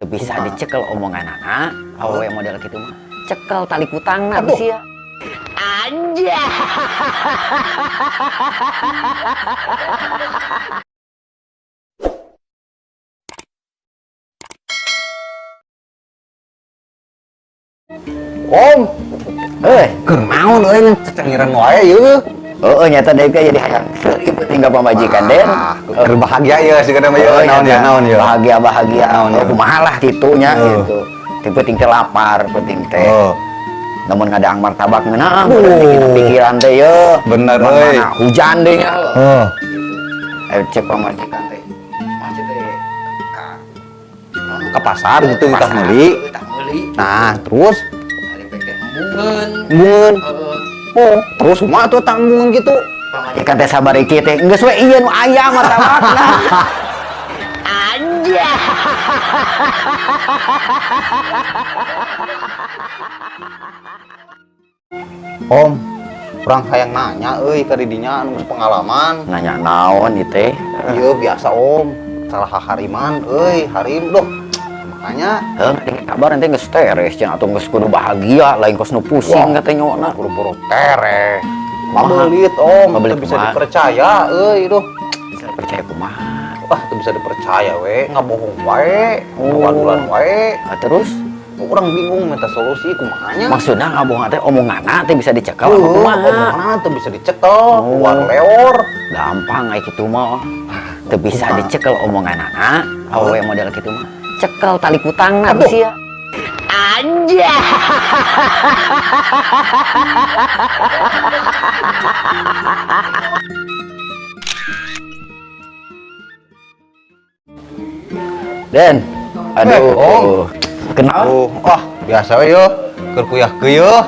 Bisa dicekel omongan anak, awewe model gitu mah. Cekel tali kutang na sia. Anja. Om, keur naon euy cecengiran wae ieu? Heeh nyata deui jadi hayang tinggal pamajikan den. Keur bahagia ya sigana mah ieu naon ya. Bahagia kumaha lah kitunya gitu. Ting teh lapar, penting teh. Namun ngadang martabak meunang pikiran teh ye. Bener euy. Hujan deui nya. Ayo cek pamajikan teh. Masih teh Ke pasar gitu kita meuli. Nah, terus embungeun. Oh, terus kumaha tuh tanggung gitu. Pamajikan teh sabar ieu teh. Geus we ieu nu aya martabakna. Anja. Om, urang hayang nanya euy ka didinya anu pengalaman. Nanya naon ieu teh? Ieu biasa Om, salah hariman euy, harim doh. Makanya kabar nanti geus teres cenah atuh geus kudu bahagia lain kos nu pusing katanya nyona. buru-buru tereh. Mabelit Om, teu bisa dipercaya euy doh. Bisa percaya kumaha? Wah, teu bisa dipercaya we, ngabohong wae, ngawadulan wae. Terus Urang bingung minta solusi kumahanya. maksudna ngabohong teh omonganna teh bisa dicekel apa kumaha? Omonganna teu bisa dicekel, keluar leor. Gampang aya kitu mah. Teu bisa dicekel omonganna, awewe model kitu mah. Cekel tali kutangna sia. Anja. Den, aduh, Om. kenal? Wah, biasa we yo, keur kuyah keueuh.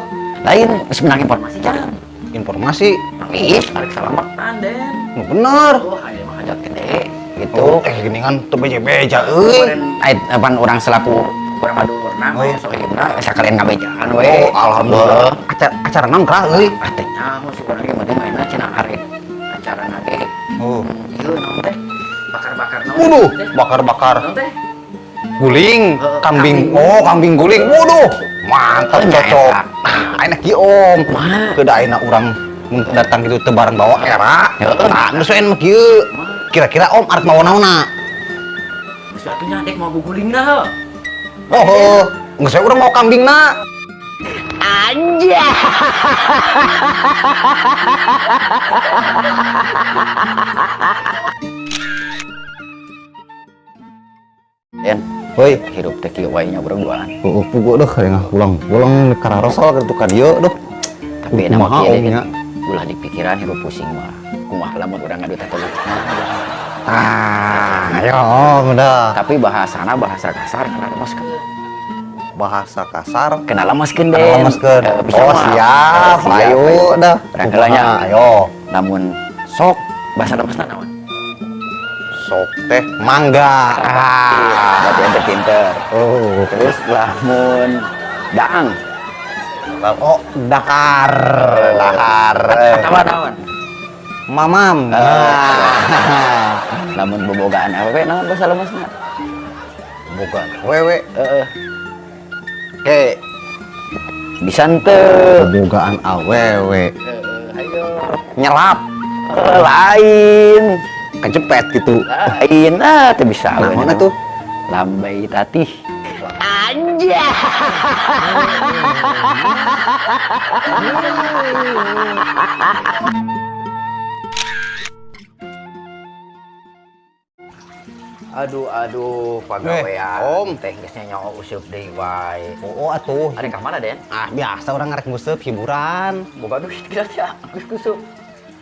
Lain sebenarnya informasi jangan. Informasi, Ih, tarik salamatan Den. nu bener. Oh, aya mah hajat gede gitu. Geningan teu beja-beja euy. Pan orang selaku urang madurna we sohibna sakalian ngabejaan we. Oh, alhamdulillah. Acara naon kah euy? Teh nyaho si urang ge mah mainna cenah arek acara ge. Oh. Ieu naon teh? Bakar-bakar naon? Waduh, bakar-bakar Naon teh? guling, kambing. Oh, kambing guling. Waduh, mantap cocok. Nah, enak ieu Om. Kedah ayeuna urang mun datang gitu teu bareng bawa era. Nah, geus we mah kieu. Kira-kira Om arep mawa naonna? Suatu nyadek mau gugulingna. Oh, geus we urang mau kambingna. Anja. Den, Heuy, hirup teh kieu wae nya urang duaan. puguh deh hayang pulang kararosol kitu ka dieu duh. Tapi enak Kumaha, kieu Om, teh nya? ulah dipikiran hirup pusing mah. Kumaha lamun urang ngadu teh Ayo Om dah. tapi bahasana bahasa kasar kenal lemoskeun. Bahasa kasar. Kenal lemoskeun Den. Lemeskeun. Bisa Oh, mah. siap. Ayo dah. Rangkelanya. Ayo. Namun sok bahasa lemosna naon? Sok teh mangga. Berarti ente pinter. Oh. Terus lamun daang. Oh, dakar. Dakar. Apa naon? Mamam. Lamun bobogaan awewe naon bahasa lemosna? Bukan. Wewe. Heeh. Oke. Bisa teu. Bogaan awewe. Ayo. Nyelap. Lain. Kecepet gitu. Lain teu bisa. Nah, mana tuh? Lambai tatih. Anja. Aduh, pagawean. Om. Teh geus nyaho useup deui wae. Oh, atuh. Ari ka mana, Den? Ah, biasa orang ngarek nguseup hiburan. Boga duit kira sia, geus kuseup.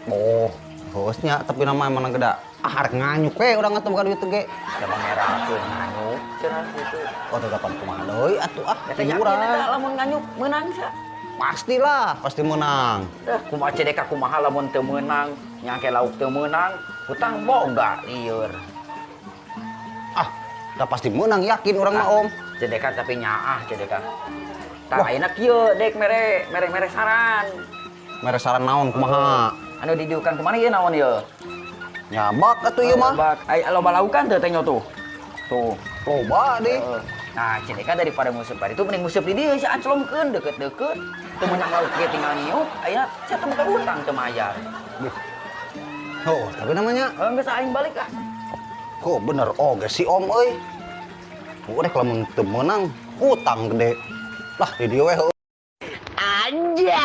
Oh, hostnya tapi nama mana geda. Ah, arek nganyuk we urang atuh bukan duit ge. Ada mangerakeun nganyuk cenah gitu. Oh, tanggapan kumaha deui atuh Eta yakin hiburan. eta lamun nganyuk meunang sia. Pastilah, pasti menang. Kumaha cedeka kumaha lamun teu meunang, nyangke lauk teu meunang, hutang boga lieur. Ah, udah pasti menang yakin orang mah Om. Cedeka tapi nyaah cedeka. Tah ayeuna kieu dek mere saran. Mere saran naon kumaha? Anu didiukan kemana ieu naon ieu? Nyabak atuh ieu mah. Bak, ai loba laukan teu teh nya tuh. Tuh. Loba deh. Heeh. Nah, cini kan daripada ngusep itu mending ngusep di dia, si anclomkeun deket-deket. Teu meunang oge tinggal nyiuk, aya saya teu bukan utang teu mayar. Oh, tapi namanya Geus aing balik ah. kok bener oge si Om euy. Urek lamun teu meunang utang gede. Lah di dieu we heueuh. Anjay.